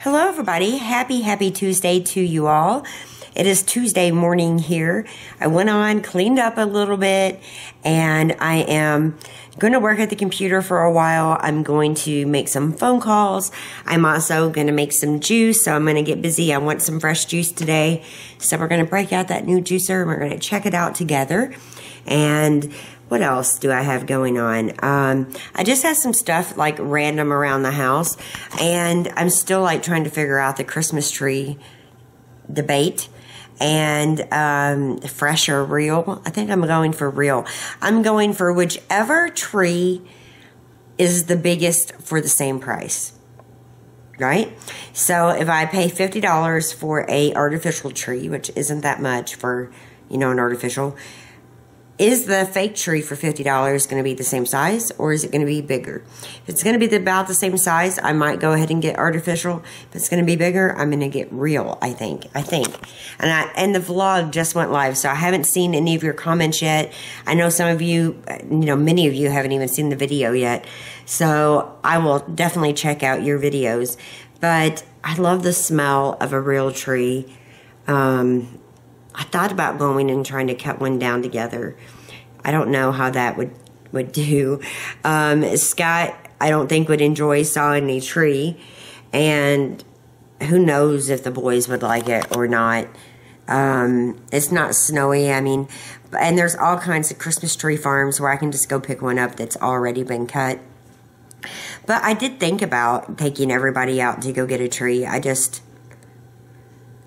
Hello everybody, happy Tuesday to you all. It is Tuesday morning here. I went on, cleaned up a little bit, and I am going to work at the computer for a while. I'm going to make some phone calls. I'm also going to make some juice, so I'm going to get busy. I want some fresh juice today, so we're going to break out that new juicer and we're going to check it out together. And what else do I have going on? I just have some stuff like random around the house, and I'm still like trying to figure out the Christmas tree debate and fresh or real. I think I'm going for real. I'm going for whichever tree is the biggest for the same price, right? So if I pay $50 for a artificial tree, which isn't that much for, you know, an artificial, is the fake tree for $50 going to be the same size, or is it going to be bigger? If it's going to be about the same size, I might go ahead and get artificial. If it's going to be bigger, I'm going to get real, I think. And the vlog just went live, so I haven't seen any of your comments yet. I know some of you, many of you haven't even seen the video yet. So I will definitely check out your videos. But I love the smell of a real tree. I thought about going and trying to cut one down together. I don't know how that would do. Scott, I don't think would enjoy sawing a tree, and who knows if the boys would like it or not. It's not snowy, I mean, and there's all kinds of Christmas tree farms where I can just go pick one up that's already been cut. But I did think about taking everybody out to go get a tree.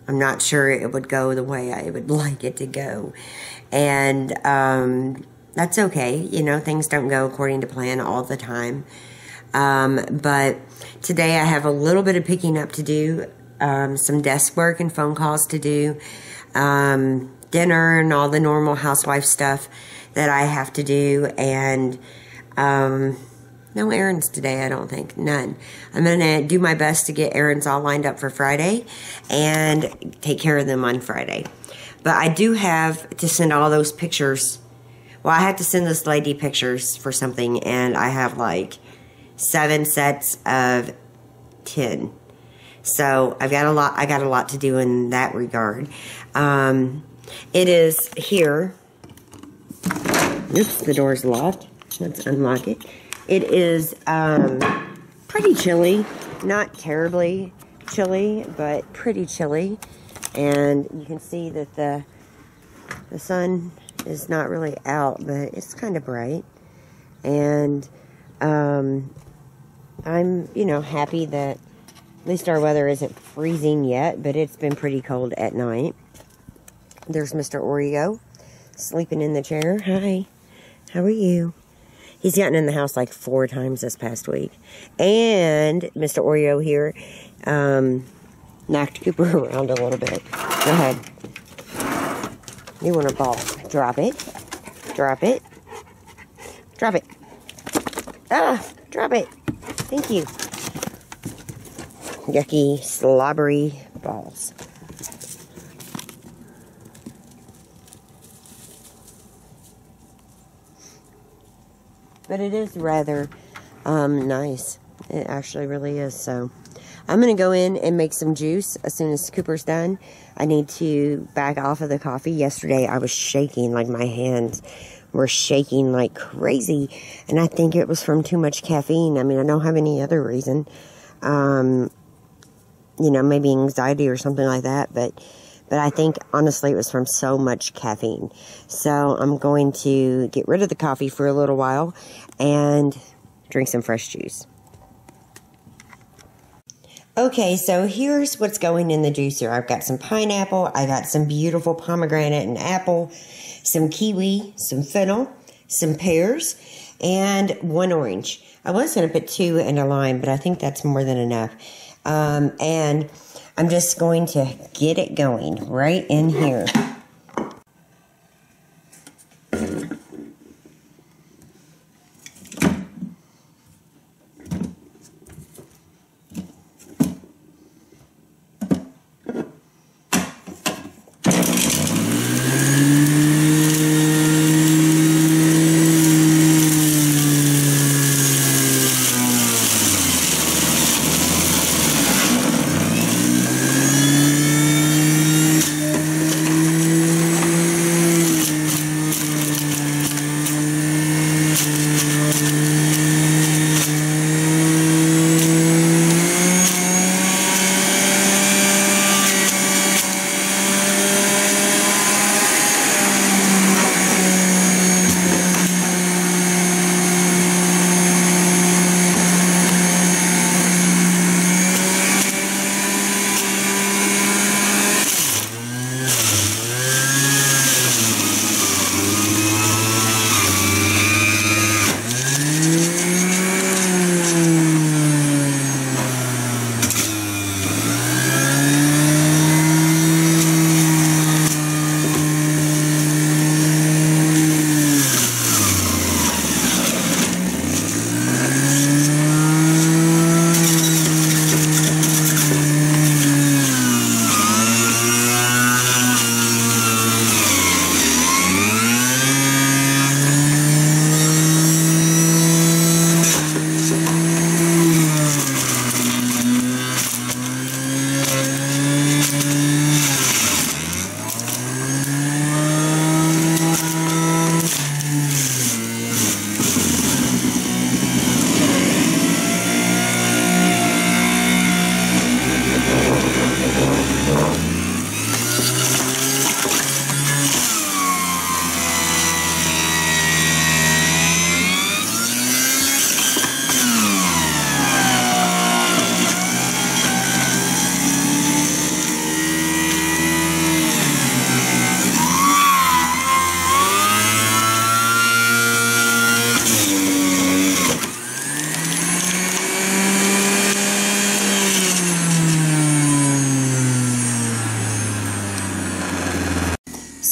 I'm not sure it would go the way I would like it to go. And that's okay. You know, things don't go according to plan all the time. But today I have a little bit of picking up to do, some desk work and phone calls to do, dinner and all the normal housewife stuff that I have to do. And no errands today, I don't think. None. I'm going to do my best to get errands all lined up for Friday and take care of them on Friday. But I do have to send all those pictures. Well, I have to send this lady pictures for something, and I have like 7 sets of 10. So I got a lot to do in that regard. It is here. Oops, the door's locked. Let's unlock it. It is pretty chilly, not terribly chilly, but pretty chilly. And you can see that the sun is not really out, but it's kind of bright. And I'm, happy that at least our weather isn't freezing yet, but it's been pretty cold at night. There's Mr. Oreo sleeping in the chair. Hi, how are you? He's gotten in the house like 4 times this past week. And Mr. Oreo here knocked Cooper around a little bit. Go ahead. You want a ball. Drop it. Drop it. Drop it. Ah, drop it. Thank you. Yucky, slobbery balls. But it is rather nice. It actually really is. So I'm going to go in and make some juice as soon as Cooper's done. I need to back off of the coffee. Yesterday I was shaking, like my hands were shaking like crazy. And I think it was from too much caffeine. I mean, I don't have any other reason. Maybe anxiety or something like that. But I think, honestly, it was from so much caffeine. So I'm going to get rid of the coffee for a little while and drink some fresh juice. Okay, so here's what's going in the juicer. I've got some pineapple. I got some beautiful pomegranate and apple, some kiwi, some fennel, some pears, and 1 orange. I was going to put 2 and a lime, but I think that's more than enough. And I'm just going to get it going right in here.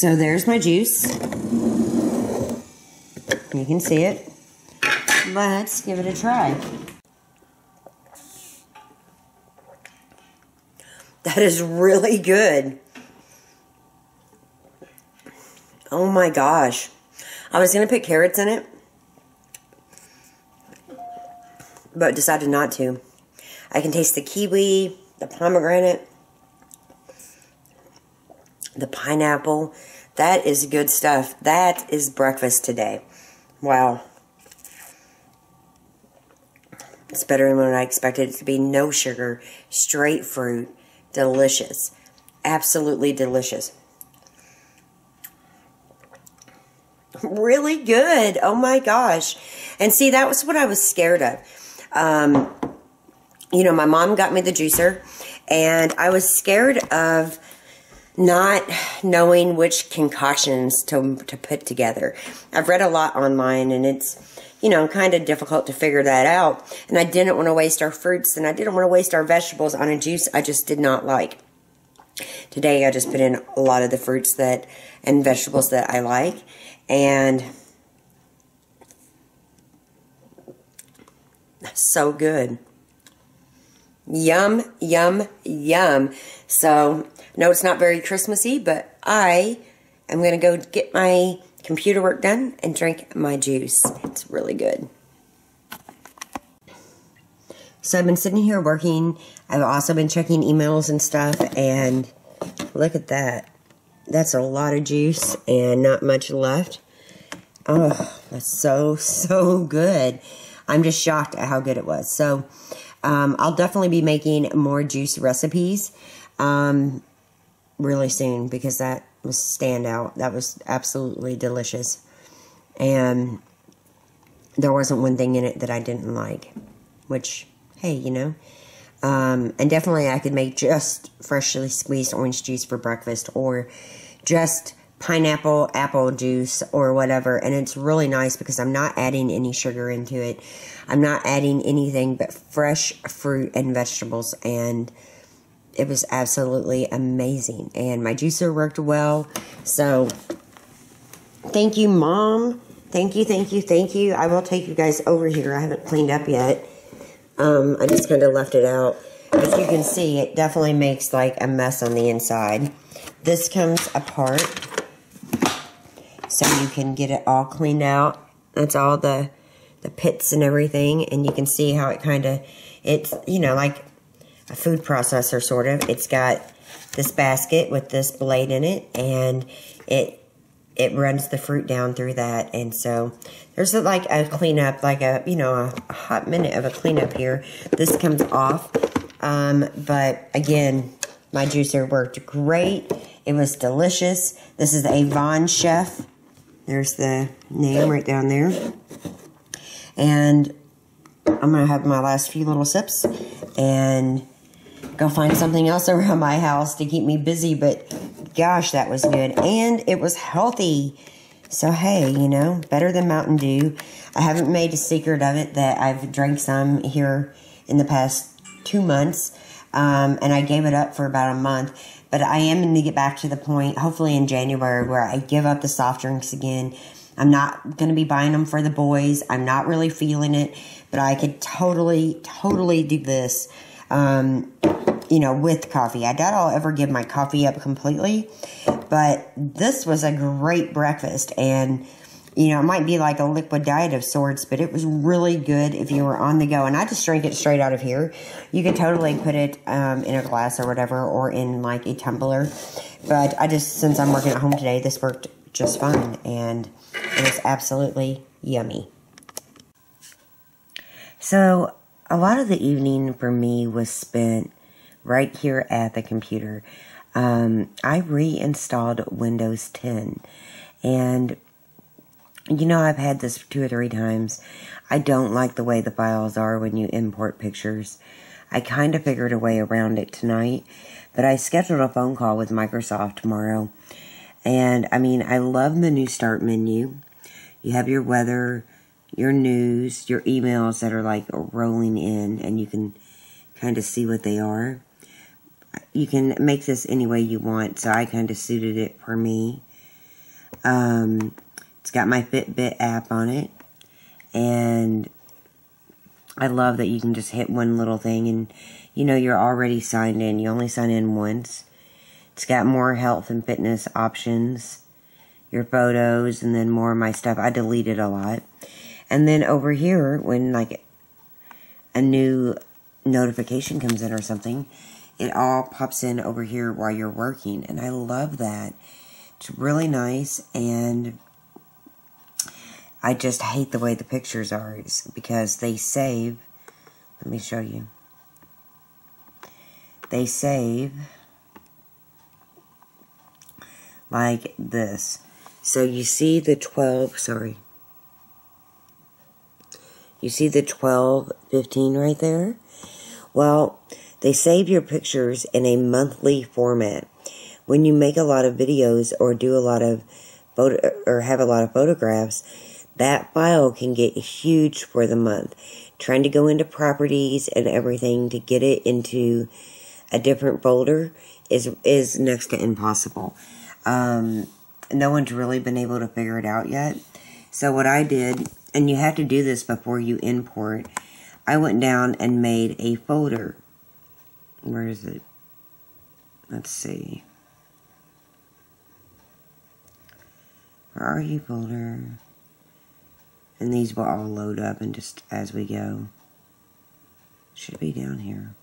So there's my juice. You can see it. Let's give it a try. That is really good. Oh my gosh. I was going to put carrots in it, but decided not to. I can taste the kiwi, the pomegranate, the pineapple. That is good stuff. That is breakfast today. Wow. It's better than what I expected it to be. No sugar, straight fruit, delicious. Absolutely delicious. Really good. Oh my gosh. And see, that was what I was scared of. You know, my mom got me the juicer, and I was scared of not knowing which concoctions to put together. I've read a lot online, and it's, you know, kind of difficult to figure that out. And I didn't want to waste our fruits, and I didn't want to waste our vegetables on a juice I just did not like. Today, I just put in a lot of the fruits that and vegetables that I like, and so good. Yum, yum, yum. So, no, it's not very Christmassy, but I am going to go get my computer work done and drink my juice. It's really good. So I've been sitting here working. I've also been checking emails and stuff, and look at that. That's a lot of juice and not much left. Oh, that's so, so good. I'm just shocked at how good it was. So, I'll definitely be making more juice recipes really soon, because that was standout. That was absolutely delicious. And there wasn't one thing in it that I didn't like, which, hey, you know. And definitely I could make just freshly squeezed orange juice for breakfast, or just pineapple apple juice or whatever. And it's really nice because I'm not adding any sugar into it. I'm not adding anything but fresh fruit and vegetables, and it was absolutely amazing. And my juicer worked well. So thank you, Mom. Thank you, thank you, thank you. I will take you guys over here. I haven't cleaned up yet. I just kind of left it out. As you can see, it definitely makes like a mess on the inside. This comes apart so you can get it all cleaned out. That's all the pits and everything. And you can see how it kind of, it's, you know, like a food processor sort of. It's got this basket with this blade in it, and it runs the fruit down through that. And so there's like a cleanup, like a, you know, a hot minute of a cleanup here. This comes off. But again, my juicer worked great. It was delicious. This is the Avon Chef. There's the name right down there. And I'm going to have my last few little sips and go find something else around my house to keep me busy. But gosh, that was good. And it was healthy. So, hey, you know, better than Mountain Dew. I haven't made a secret of it that I've drank some here in the past 2 months. And I gave it up for about a month. But I am going to get back to the point, hopefully in January, where I give up the soft drinks again. I'm not going to be buying them for the boys. I'm not really feeling it. But I could totally do this, you know, with coffee. I doubt I'll ever give my coffee up completely. But this was a great breakfast. And, you know, it might be like a liquid diet of sorts, but it was really good if you were on the go. And I just drank it straight out of here. You could totally put it in a glass or whatever, or in like a tumbler. But I just, since I'm working at home today, this worked just fine. And it was absolutely yummy. So a lot of the evening for me was spent right here at the computer. I reinstalled Windows 10. And you know, I've had this 2 or 3 times. I don't like the way the files are when you import pictures. I kind of figured a way around it tonight, but I scheduled a phone call with Microsoft tomorrow. And, I mean, I love the new start menu. You have your weather, your news, your emails that are like rolling in, and you can kind of see what they are. You can make this any way you want, so I kind of suited it for me. It's got my Fitbit app on it. And I love that you can just hit one little thing and, you know, you're already signed in. You only sign in once. It's got more health and fitness options, your photos, and then more of my stuff. I deleted a lot. And then over here, when like a new notification comes in or something, it all pops in over here while you're working. And I love that. It's really nice, and I just hate the way the pictures are because they save. Let me show you. They save like this. So you see the 12, sorry. You see the 12, 15 right there? Well, they save your pictures in a monthly format. When you make a lot of videos or do a lot of have a lot of photographs, that file can get huge for the month. Trying to go into properties and everything to get it into a different folder is next to impossible. No one's really been able to figure it out yet. So what I did, and you have to do this before you import, I went down and made a folder. Where is it? Let's see. Where are you, folder? And these will all load up and just as we go. Should be down here.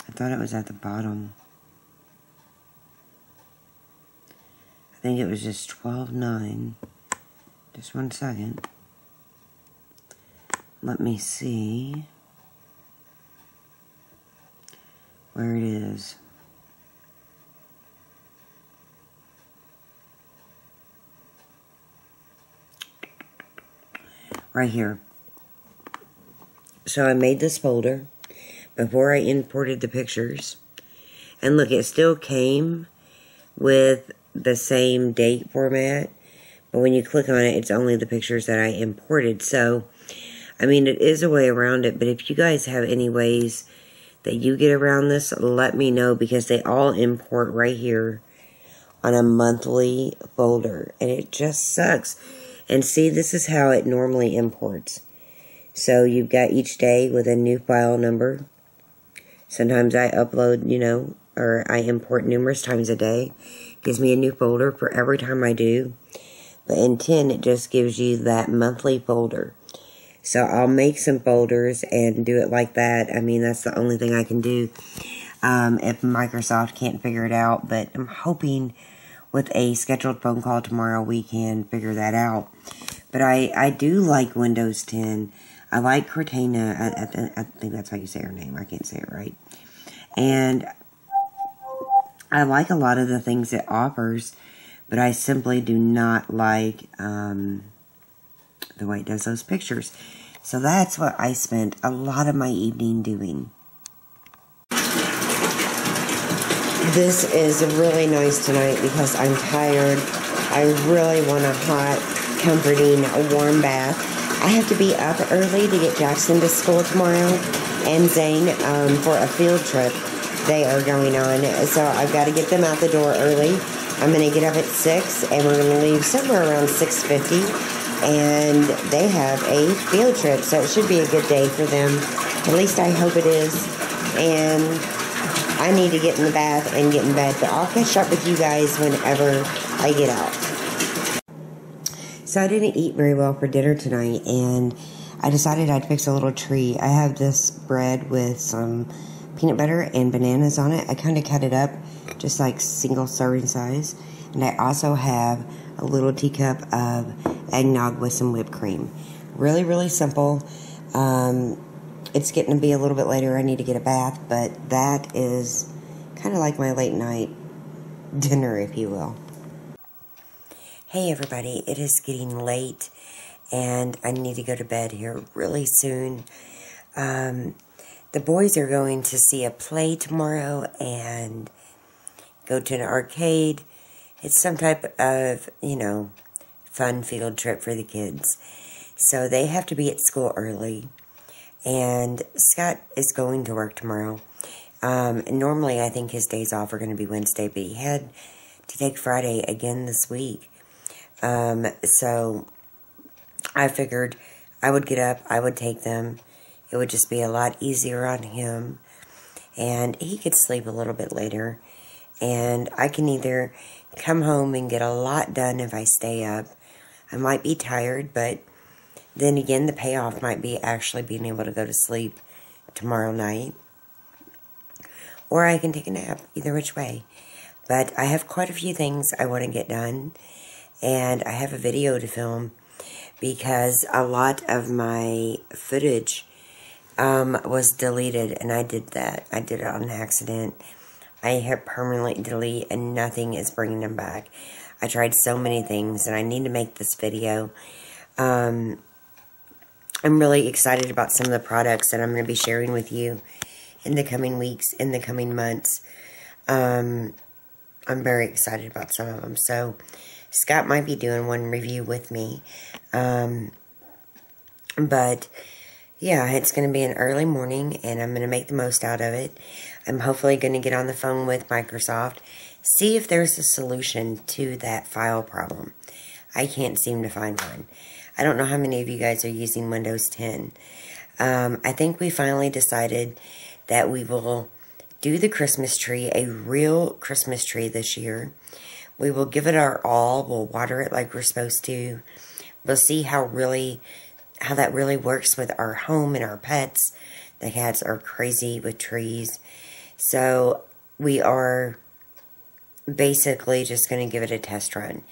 I thought it was at the bottom. I think it was just 12:9. Just one second. Let me see where it is. Right here. So I made this folder before I imported the pictures. And look, it still came with the same date format. But when you click on it, it's only the pictures that I imported. So, I mean, it is a way around it. But if you guys have any ways that you get around this, let me know. Because they all import right here on a monthly folder. And it just sucks. And see, this is how it normally imports. So you've got each day with a new file number. Sometimes I upload, you know, or I import numerous times a day. Gives me a new folder for every time I do. But in 10, it just gives you that monthly folder. So I'll make some folders and do it like that. I mean, that's the only thing I can do if Microsoft can't figure it out. But I'm hoping with a scheduled phone call tomorrow, we can figure that out. But I do like Windows 10. I like Cortana. I think that's how you say her name. I can't say it right. And I like a lot of the things it offers, but I simply do not like the way it does those pictures. So that's what I spent a lot of my evening doing. This is really nice tonight because I'm tired. I really want a hot, comforting, warm bath. I have to be up early to get Jackson to school tomorrow and Zane for a field trip they are going on. So I've got to get them out the door early. I'm going to get up at 6 and we're going to leave somewhere around 6:50. And they have a field trip, so it should be a good day for them. At least I hope it is. And I need to get in the bath and get in bed, but I'll catch up with you guys whenever I get out. So I didn't eat very well for dinner tonight, and I decided I'd fix a little treat. I have this bread with some peanut butter and bananas on it. I kind of cut it up, just like single serving size. And I also have a little teacup of eggnog with some whipped cream. Really, really simple. It's getting to be a little bit later. I need to get a bath, but that is kind of like my late night dinner, if you will. Hey everybody, it is getting late and I need to go to bed here really soon. The boys are going to see a play tomorrow and go to an arcade. It's some type of, you know, fun field trip for the kids. So they have to be at school early. And Scott is going to work tomorrow. And normally I think his days off are going to be Wednesday, but he had to take Friday again this week. So I figured I would get up, I would take them. It would just be a lot easier on him. And he could sleep a little bit later. And I can either come home and get a lot done if I stay up. I might be tired, but then again, the payoff might be actually being able to go to sleep tomorrow night. Or I can take a nap, either which way. But I have quite a few things I want to get done. And I have a video to film because a lot of my footage was deleted, and I did that. I did it on accident. I hit permanently delete, and nothing is bringing them back. I tried so many things, and I need to make this video. I'm really excited about some of the products that I'm going to be sharing with you in the coming weeks, in the coming months. I'm very excited about some of them. So, Scott might be doing one review with me. But, yeah, it's going to be an early morning, and I'm going to make the most out of it. I'm hopefully going to get on the phone with Microsoft, see if there's a solution to that file problem. I can't seem to find one. I don't know how many of you guys are using Windows 10. I think we finally decided that we will do the Christmas tree, a real Christmas tree this year. We will give it our all. We'll water it like we're supposed to. We'll see how that really works with our home and our pets. The cats are crazy with trees. So we are basically just going to give it a test run.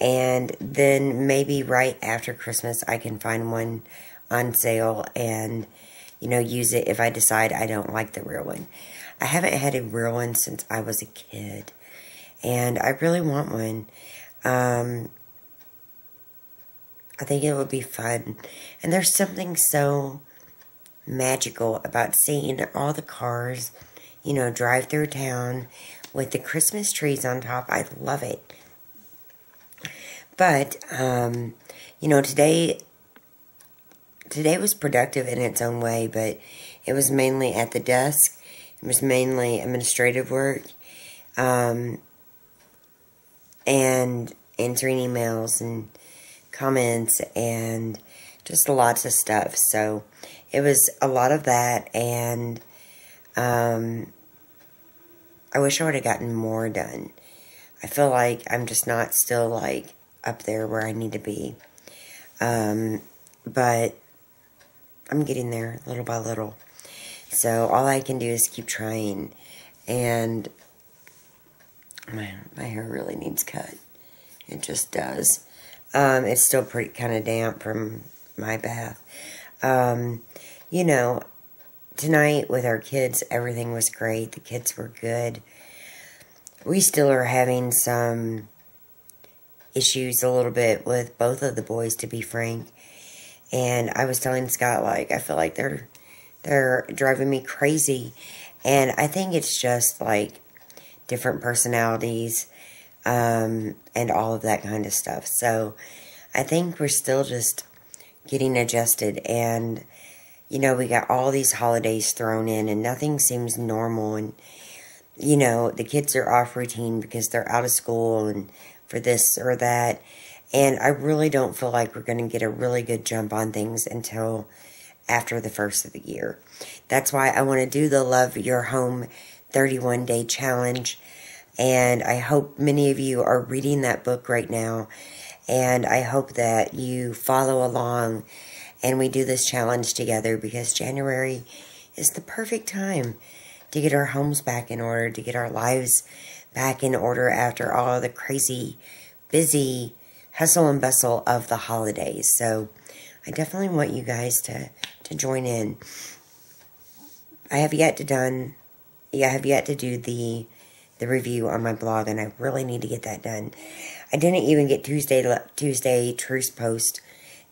And then maybe right after Christmas I can find one on sale and, you know, use it if I decide I don't like the real one. I haven't had a real one since I was a kid. And I really want one. I think it would be fun. And there's something so magical about seeing all the cars, you know, drive through town with the Christmas trees on top. I love it. But, you know, today was productive in its own way, but it was mainly at the desk. It was mainly administrative work, and answering emails and comments and just lots of stuff. So it was a lot of that, and I wish I would have gotten more done. I feel like I'm just not still like up there where I need to be. But I'm getting there little by little. So all I can do is keep trying. And man, my hair really needs cut. It just does. It's still pretty kind of damp from my bath. You know, tonight with our kids, everything was great. The kids were good. We still are having some issues a little bit with both of the boys, to be frank. And I was telling Scott, like, I feel like they're driving me crazy. And I think it's just, like, different personalities, and all of that kind of stuff. So, I think we're still just getting adjusted. And, you know, we got all these holidays thrown in, and nothing seems normal. And, you know, the kids are off routine because they're out of school and for this or that. And I really don't feel like we're going to get a really good jump on things until after the first of the year. That's why I want to do the Love Your Home 31-Day Challenge. And I hope many of you are reading that book right now. And I hope that you follow along and we do this challenge together, because January is the perfect time to get our homes back in order, to get our lives back in order after all of the crazy, busy hustle and bustle of the holidays. So I definitely want you guys to join in. I have yet to do the review on my blog, and I really need to get that done. I didn't even get Tuesday Truce Post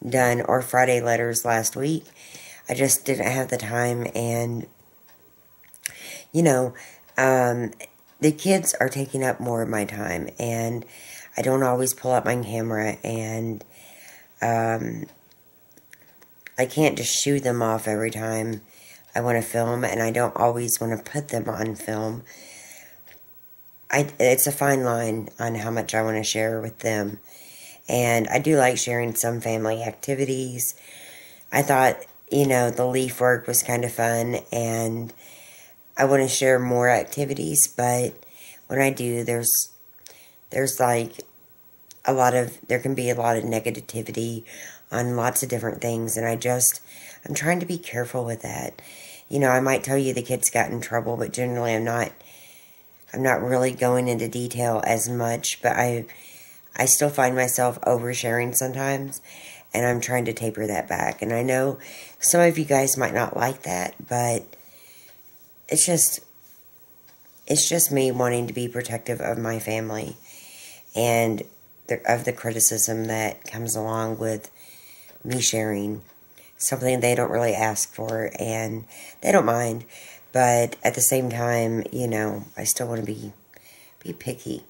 done or Friday letters last week. I just didn't have the time, and you know, the kids are taking up more of my time, and I don't always pull up my camera, and I can't just shoo them off every time I want to film, and I don't always want to put them on film. It's a fine line on how much I want to share with them. And I do like sharing some family activities. I thought, you know, the leaf work was kind of fun, and I want to share more activities, but when I do, there's like there can be a lot of negativity on lots of different things, and I'm trying to be careful with that. You know, I might tell you the kids got in trouble, but generally I'm not really going into detail as much, but I still find myself oversharing sometimes, and I'm trying to taper that back. And I know some of you guys might not like that, but it's just me wanting to be protective of my family and of the criticism that comes along with me sharing something they don't really ask for, and they don't mind. But at the same time, you know, I still want to be picky.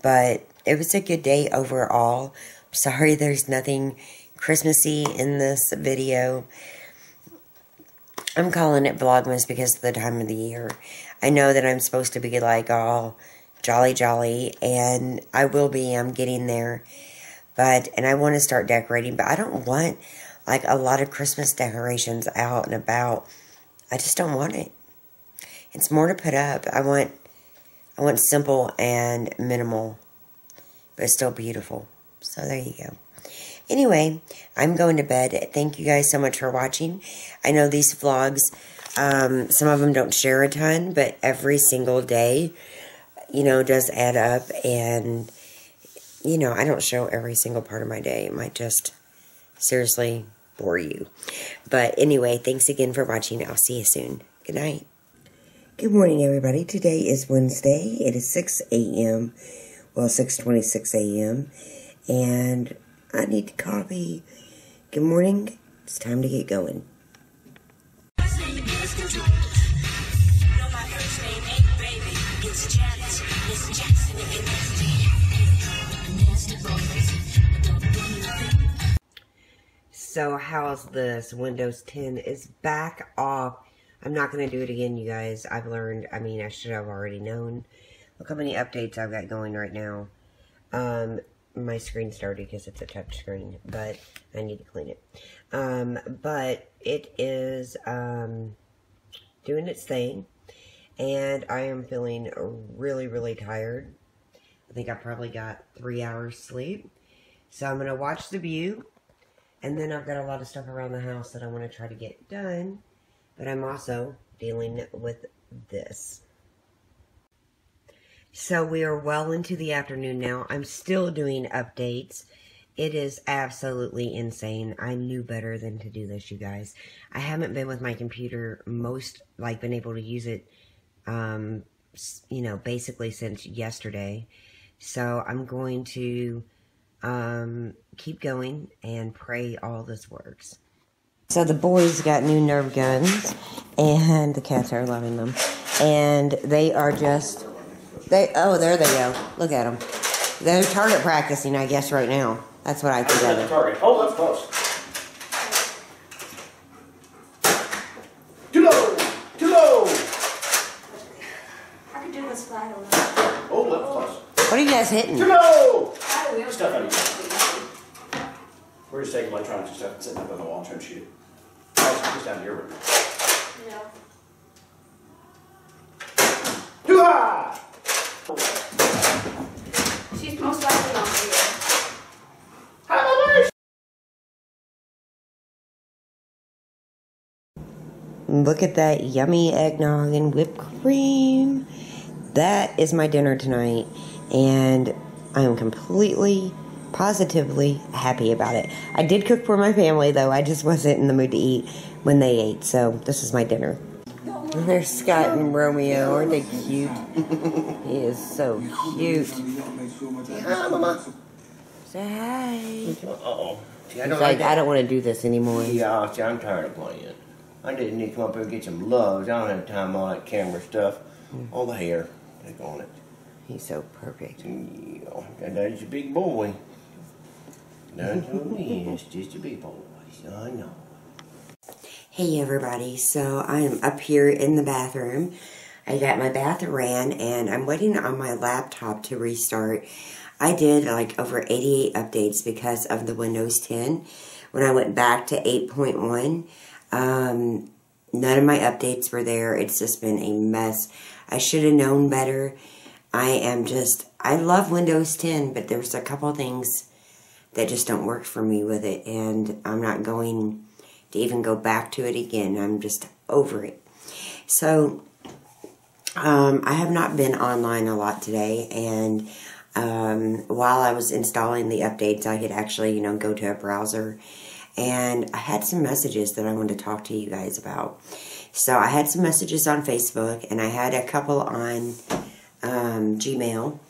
But it was a good day overall. Sorry there's nothing Christmassy in this video. I'm calling it Vlogmas because of the time of the year. I know that I'm supposed to be like all jolly, and I will be. I'm getting there. And I want to start decorating, but I don't want like a lot of Christmas decorations out and about. I just don't want it. It's more to put up. I want simple and minimal, but still beautiful. So there you go. Anyway, I'm going to bed. Thank you guys so much for watching. I know these vlogs, some of them don't share a ton, but every single day, you know, does add up. And, you know, I don't show every single part of my day. It might just seriously bore you. But anyway, thanks again for watching. I'll see you soon. Good night. Good morning, everybody. Today is Wednesday. It is 6 a.m. Well, 6:26 a.m. And I need to copy. Good morning. It's time to get going. So how's this? Windows 10 is back off. I'm not going to do it again, you guys. I've learned. I mean, I should have already known. Look how many updates I've got going right now. My screen's dirty because it's a touch screen, but I need to clean it. But it is doing its thing, and I am feeling really, really tired. I think I probably got 3 hours sleep. So I'm going to watch The View, and then I've got a lot of stuff around the house that I want to try to get done, but I'm also dealing with this. So we are well into the afternoon now. I'm still doing updates. It is absolutely insane. I knew better than to do this, you guys. I haven't been with my computer been able to use it, you know, basically since yesterday. So I'm going to keep going and pray all this works. So the boys got new Nerf guns, and the cats are loving them. And they are just... oh, there they go. Look at them. They're target practicing, I guess, right now. That's what I think of it. Target. Oh, that's close. Too low! Too low! I could do this flat over. Oh, that's close. What are you guys hitting? Too low! Stuff out of you. We're just taking electronics and stuff and setting up on the wall and trying to shoot it. Just down here. Yeah. Too high! She's most likely on here. Look at that yummy eggnog and whipped cream. That is my dinner tonight, and I am completely, positively happy about it. I did cook for my family, though. I just wasn't in the mood to eat when they ate, so this is my dinner. There's Scott and Romeo. Aren't they cute? He is so cute. Hi, Mama. Say hi. Uh-oh. See, He's like, I don't want to do this anymore. Yeah, see, I'm tired of playing. I didn't need to come up here and get some loves. I don't have time for all that camera stuff. All the hair. Take on it. He's so perfect. Yeah, that's a big boy. That's what he is. Just a big boy. I know. Hey everybody, so I am up here in the bathroom. I got my bath ran and I'm waiting on my laptop to restart. I did like over 88 updates because of the Windows 10. When I went back to 8.1, none of my updates were there. It's just been a mess. I should have known better. I love Windows 10, but there's a couple things that just don't work for me with it, and I'm not going to even go back to it again. I'm just over it. So, I have not been online a lot today, and while I was installing the updates, I could actually, go to a browser, and I had some messages that I wanted to talk to you guys about. So, I had some messages on Facebook, and I had a couple on Gmail,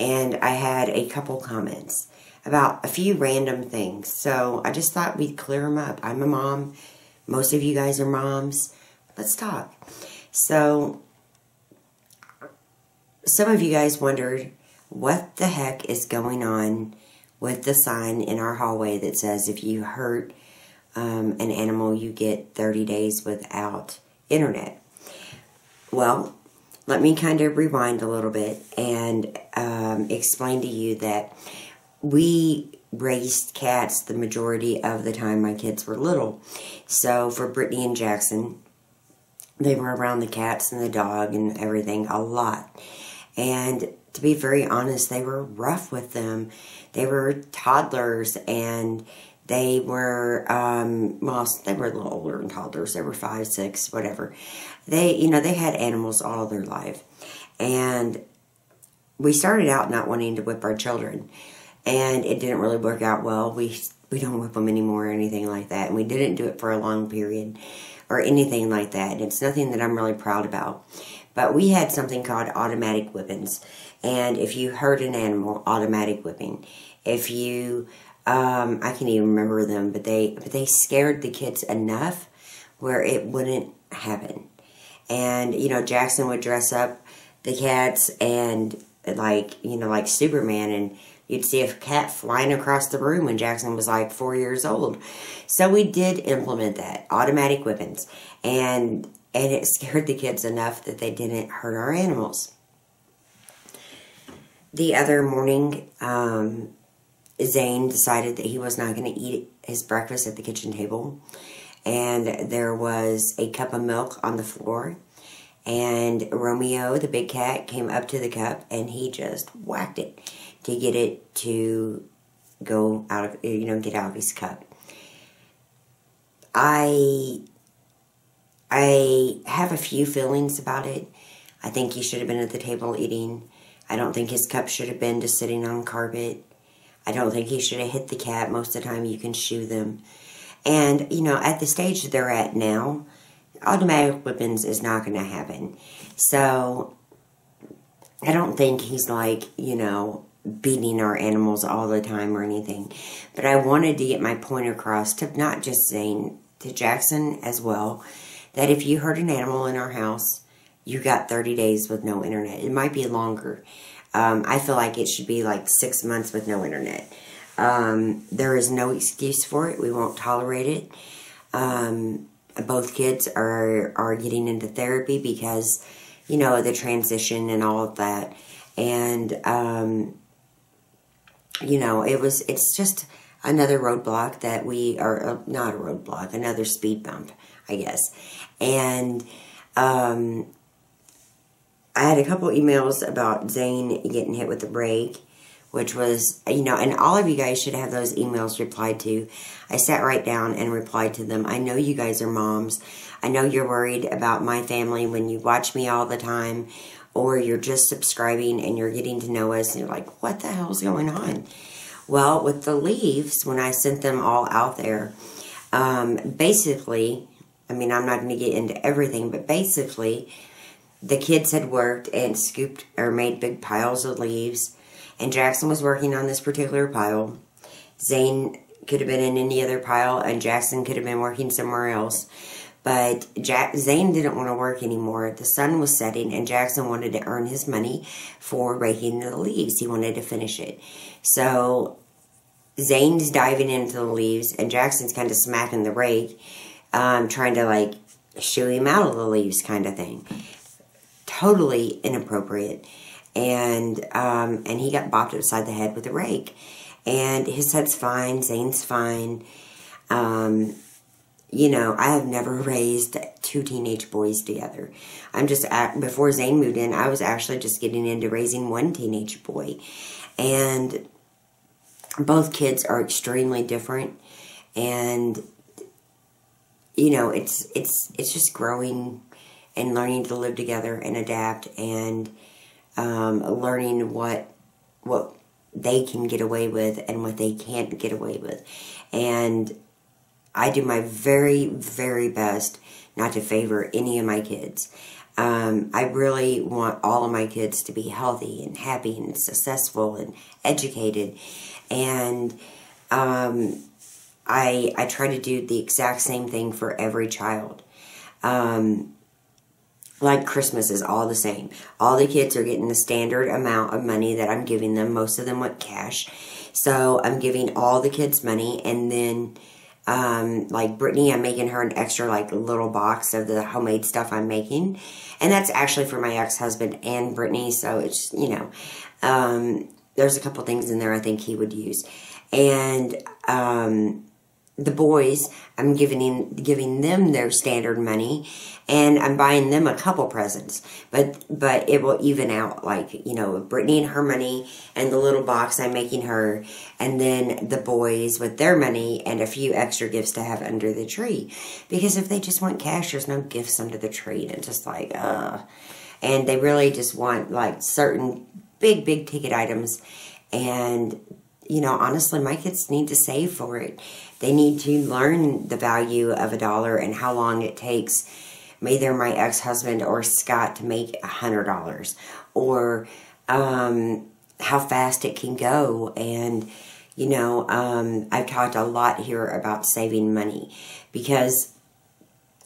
and I had a couple comments about a few random things. So I just thought we'd clear them up. I'm a mom. Most of you guys are moms. Let's talk. So some of you guys wondered what the heck is going on with the sign in our hallway that says if you hurt an animal, you get 30 days without internet. Well, let me kind of rewind a little bit and explain to you that we raised cats the majority of the time my kids were little. So for Brittany and Jackson, they were around the cats and the dog and everything a lot. And to be very honest, they were rough with them. They were toddlers, and they were, they were a little older than toddlers. They were 5, 6, whatever. They had animals all their life. And we started out not wanting to whip our children. And it didn't really work out well. We don't whip them anymore or anything like that. And we didn't do it for a long period or anything like that. And it's nothing that I'm really proud about. But we had something called automatic whippings. And if you hurt an animal, automatic whipping. If you, I can't even remember them, but they scared the kids enough where it wouldn't happen. And, Jackson would dress up the cats and like Superman, and you'd see a cat flying across the room when Jackson was like 4 years old. So we did implement that, automatic whippings. And it scared the kids enough that they didn't hurt our animals. The other morning, Zane decided that he was not going to eat his breakfast at the kitchen table. And there was a cup of milk on the floor. And Romeo, the big cat, came up to the cup and he just whacked it to get it to go out of, get out of his cup. I have a few feelings about it. I think he should have been at the table eating. I don't think his cup should have been just sitting on carpet. I don't think he should have hit the cat. Most of the time you can shoo them. And, at the stage they're at now, automatic whippings is not going to happen. So, I don't think he's like, beating our animals all the time or anything. But I wanted to get my point across to not just Zane, to Jackson as well, that if you hurt an animal in our house, you got 30 days with no internet. It might be longer. I feel like it should be like 6 months with no internet. There is no excuse for it. We won't tolerate it. Both kids are getting into therapy because, the transition and all of that. And, it's just another roadblock that not a roadblock, another speed bump, I guess. And, I had a couple emails about Zane getting hit with the brake, which was, and all of you guys should have those emails replied to. I sat right down and replied to them. I know you guys are moms. I know you're worried about my family when you watch me all the time, or you're just subscribing and you're getting to know us and you're like, what the hell's going on? Well, with the leaves, when I sent them all out there, basically, I'm not going to get into everything, but basically, the kids had worked and scooped or made big piles of leaves, and Jackson was working on this particular pile. Zane could have been in any other pile, and Jackson could have been working somewhere else. But Zane didn't want to work anymore. The sun was setting, and Jackson wanted to earn his money for raking the leaves. He wanted to finish it. So Zane's diving into the leaves, and Jackson's kind of smacking the rake. trying to like shoo him out of the leaves kind of thing. Totally inappropriate. And he got bopped upside the head with a rake. And his head's fine. Zane's fine. You know, I have never raised 2 teenage boys together. Before Zane moved in, I was actually just getting into raising 1 teenage boy. And both kids are extremely different. And, you know, it's just growing and learning to live together and adapt and learning what they can get away with and what they can't get away with. And I do my very, very best not to favor any of my kids. I really want all of my kids to be healthy and happy and successful and educated. And I try to do the exact same thing for every child. Like Christmas is all the same. All the kids are getting the standard amount of money that I'm giving them. Most of them want cash. So I'm giving all the kids money. And then, like Brittany, I'm making her an extra, like, little box of the homemade stuff I'm making. And that's actually for my ex-husband and Brittany. So it's, you know, there's a couple things in there I think he would use. And, the boys, I'm giving them their standard money, and I'm buying them a couple presents. But it will even out, like, you know, Brittany and her money and the little box I'm making her, and then the boys with their money and a few extra gifts to have under the tree. Because if they just want cash, there's no gifts under the tree. And it's just like, And they really just want, like, certain big ticket items. And, you know, honestly, my kids need to save for it. They need to learn the value of $1 and how long it takes either my ex-husband or Scott to make $100. Or how fast it can go. And, you know, I've talked a lot here about saving money. Because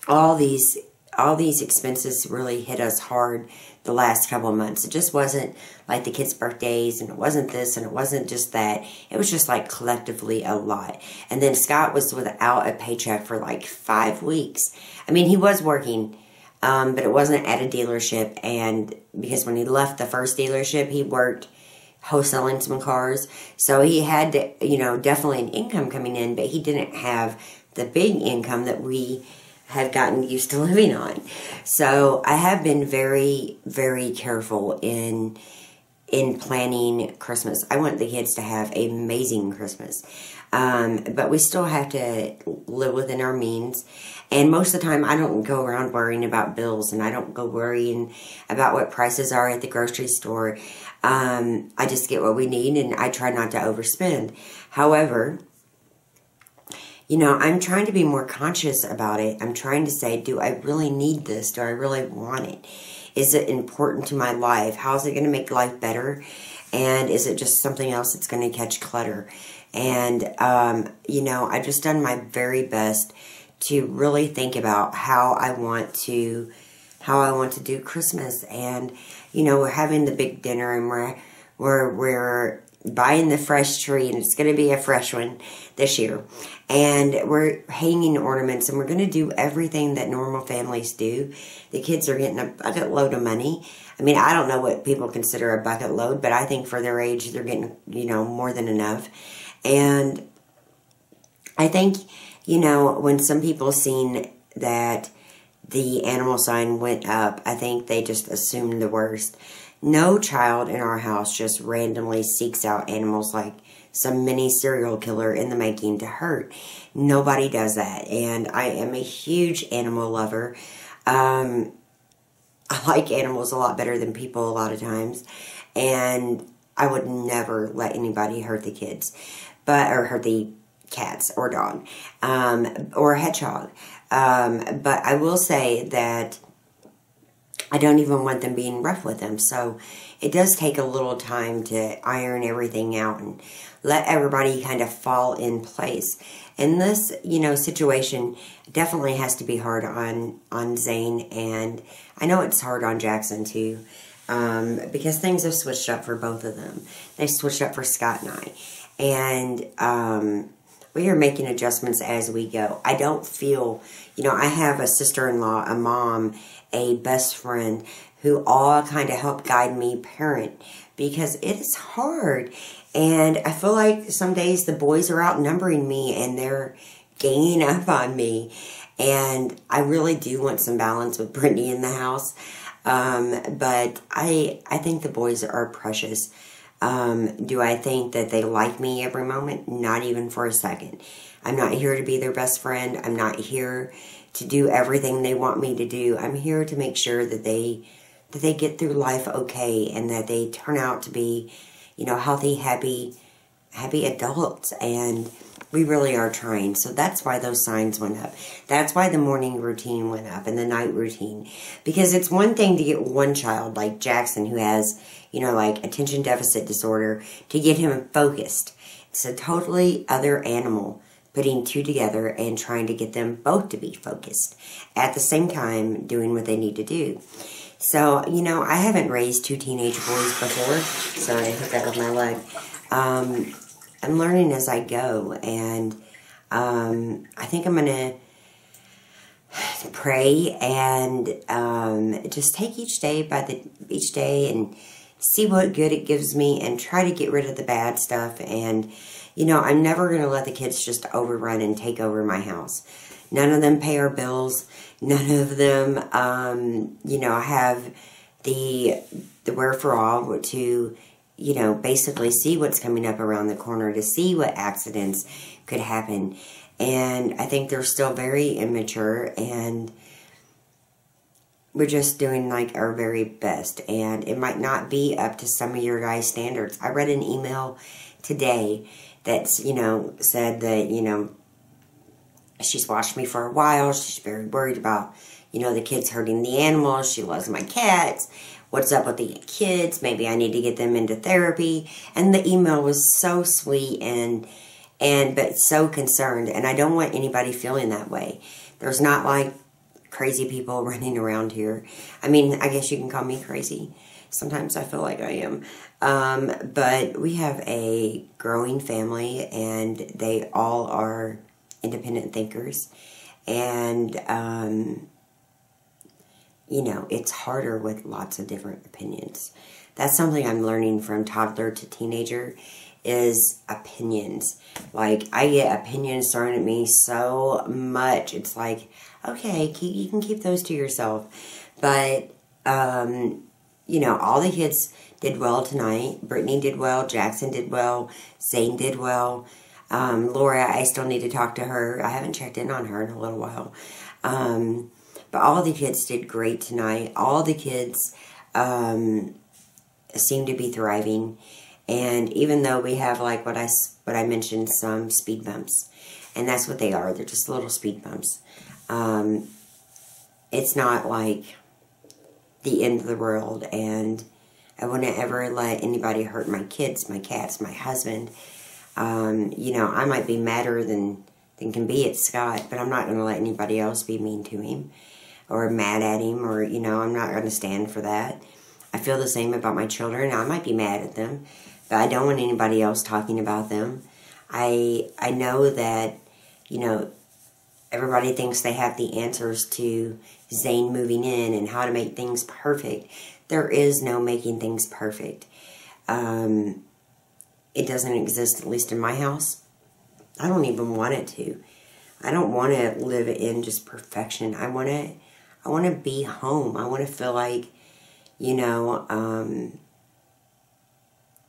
all these expenses really hit us hard the last couple of months. It just wasn't like the kids' birthdays, and it wasn't this, and it wasn't just that. It was just like collectively a lot. And then Scott was without a paycheck for like 5 weeks. I mean, he was working, but it wasn't at a dealership. And because when he left the first dealership, he worked wholesaling some cars. So he had, you know, definitely an income coming in, but he didn't have the big income that we have gotten used to living on. So I have been very, very careful in planning Christmas. I want the kids to have an amazing Christmas. But we still have to live within our means. And most of the time, I don't go around worrying about bills, and I don't go worrying about what prices are at the grocery store. I just get what we need, and I try not to overspend. However, you know, I'm trying to be more conscious about it. I'm trying to say, do I really need this? Do I really want it? Is it important to my life? How is it going to make life better? And is it just something else that's going to catch clutter? And, you know, I've just done my very best to really think about how I want to do Christmas. And, you know, we're having the big dinner, and we're buying the fresh tree, and it's going to be a fresh one this year. And we're hanging ornaments, and we're going to do everything that normal families do. The kids are getting a bucket load of money. I mean, I don't know what people consider a bucket load, but I think for their age, they're getting, you know, more than enough. And I think, you know, when some people seen that the animal sign went up, I think they just assumed the worst. No child in our house just randomly seeks out animals like some mini serial killer in the making to hurt. Nobody does that. And I am a huge animal lover. I like animals a lot better than people a lot of times. And I would never let anybody hurt the kids. Or hurt the cats or dog. Or a hedgehog. But I will say that I don't even want them being rough with them. So it does take a little time to iron everything out and let everybody kind of fall in place. And this, you know, situation definitely has to be hard on Zane. And I know it's hard on Jackson too. Because things have switched up for both of them. They switched up for Scott and I. And we are making adjustments as we go. I don't feel, you know, I have a sister-in-law, a mom, a best friend who all kind of help guide me parent because it is hard. And I feel like some days the boys are outnumbering me and they're ganging up on me. And I really do want some balance with Brittany in the house. But I think the boys are precious. Do I think that they like me every moment? Not even for a second. I'm not here to be their best friend. I'm not here to do everything they want me to do. I'm here to make sure that they get through life okay and that they turn out to be, you know, healthy, happy adults. And we really are trying. So that's why those signs went up. That's why the morning routine went up and the night routine. Because it's one thing to get one child like Jackson who has, you know, like attention deficit disorder, to get him focused. It's a totally other animal putting two together and trying to get them both to be focused at the same time doing what they need to do. So, you know, I haven't raised two teenage boys before. Sorry, I hit that with my leg. I'm learning as I go, and I think I'm going to pray and just take each day and see what good it gives me and try to get rid of the bad stuff. And, you know, I'm never going to let the kids just overrun and take over my house. None of them pay our bills. None of them, you know, have the wherewithal to, you know, basically see what's coming up around the corner, to see what accidents could happen. And I think they're still very immature, and we're just doing like our very best. And it might not be up to some of your guys' standards. I read an email today that's, you know, said that, you know, she's watched me for a while. She's very worried about, you know, the kids hurting the animals. She loves my cats. What's up with the kids? Maybe I need to get them into therapy. And the email was so sweet but so concerned. And I don't want anybody feeling that way. There's not like crazy people running around here. I mean, I guess you can call me crazy. Sometimes I feel like I am. But we have a growing family, and they all are independent thinkers. And, you know, it's harder with lots of different opinions. That's something I'm learning from toddler to teenager, is opinions. Like, I get opinions thrown at me so much. It's like, okay, you can keep those to yourself. But, you know, all the kids did well tonight. Brittany did well. Jackson did well. Zane did well. Laura, I still need to talk to her. I haven't checked in on her in a little while. But all the kids did great tonight. All the kids seem to be thriving. And even though we have, like what I mentioned, some speed bumps. And that's what they are. They're just little speed bumps. It's not like the end of the world. And I wouldn't ever let anybody hurt my kids, my cats, my husband. You know, I might be madder than can be at Scott, but I'm not going to let anybody else be mean to him or mad at him, or, you know, I'm not going to stand for that. I feel the same about my children. I might be mad at them, but I don't want anybody else talking about them. I know that, you know, everybody thinks they have the answers to Zane moving in and how to make things perfect. There is no making things perfect. It doesn't exist, at least in my house. I don't even want it to. I don't want to live in just perfection. I want to be home. I want to feel like, you know,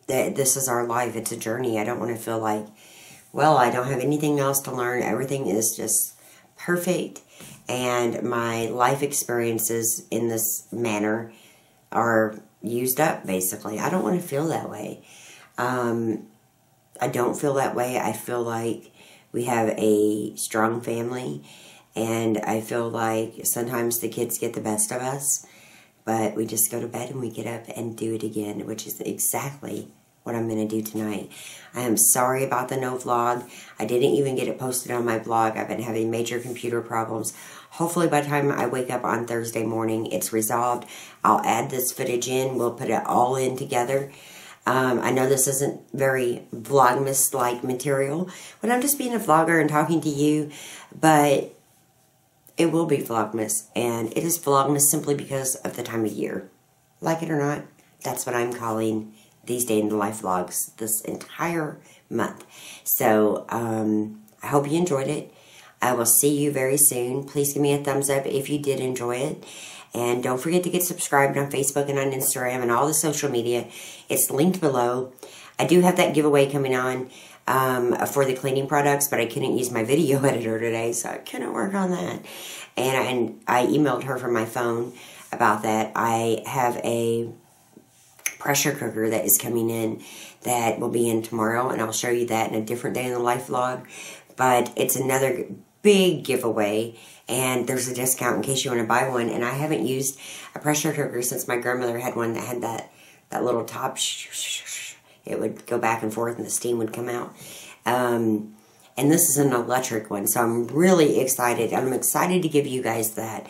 that this is our life. It's a journey. I don't want to feel like, well, I don't have anything else to learn. Everything is just perfect. And my life experiences in this manner are used up, basically. I don't want to feel that way. I don't feel that way. I feel like we have a strong family, and I feel like sometimes the kids get the best of us, but we just go to bed and we get up and do it again, which is exactly what I'm going to do tonight. I am sorry about the no vlog. I didn't even get it posted on my blog. I've been having major computer problems. Hopefully by the time I wake up on Thursday morning, it's resolved. I'll add this footage in. We'll put it all in together. I know this isn't very Vlogmas-like material, but I'm just being a vlogger and talking to you, but it will be Vlogmas, and it is Vlogmas simply because of the time of year. Like it or not, that's what I'm calling these day in the life vlogs this entire month. So, I hope you enjoyed it. I will see you very soon. Please give me a thumbs up if you did enjoy it. And don't forget to get subscribed on Facebook and on Instagram and all the social media. It's linked below. I do have that giveaway coming on for the cleaning products, but I couldn't use my video editor today, so I couldn't work on that. And I emailed her from my phone about that. I have a pressure cooker that is coming in that will be in tomorrow, and I'll show you that in a different day in the life vlog. But it's another big giveaway, and there's a discount in case you want to buy one. And I haven't used a pressure cooker since my grandmother had one that had that little top. It would go back and forth, and the steam would come out. And this is an electric one, so I'm really excited. I'm excited to give you guys that.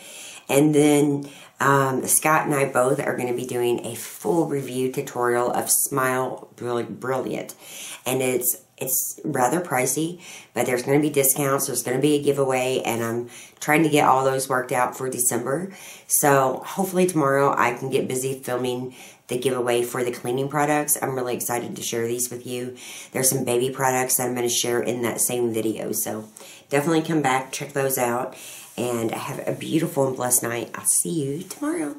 And then Scott and I both are going to be doing a full review tutorial of Smile Brilliant. And it's rather pricey, but there's going to be discounts. There's going to be a giveaway, and I'm trying to get all those worked out for December. So hopefully tomorrow I can get busy filming the giveaway for the cleaning products. I'm really excited to share these with you. There's some baby products that I'm going to share in that same video. So definitely come back, check those out, and have a beautiful and blessed night. I'll see you tomorrow.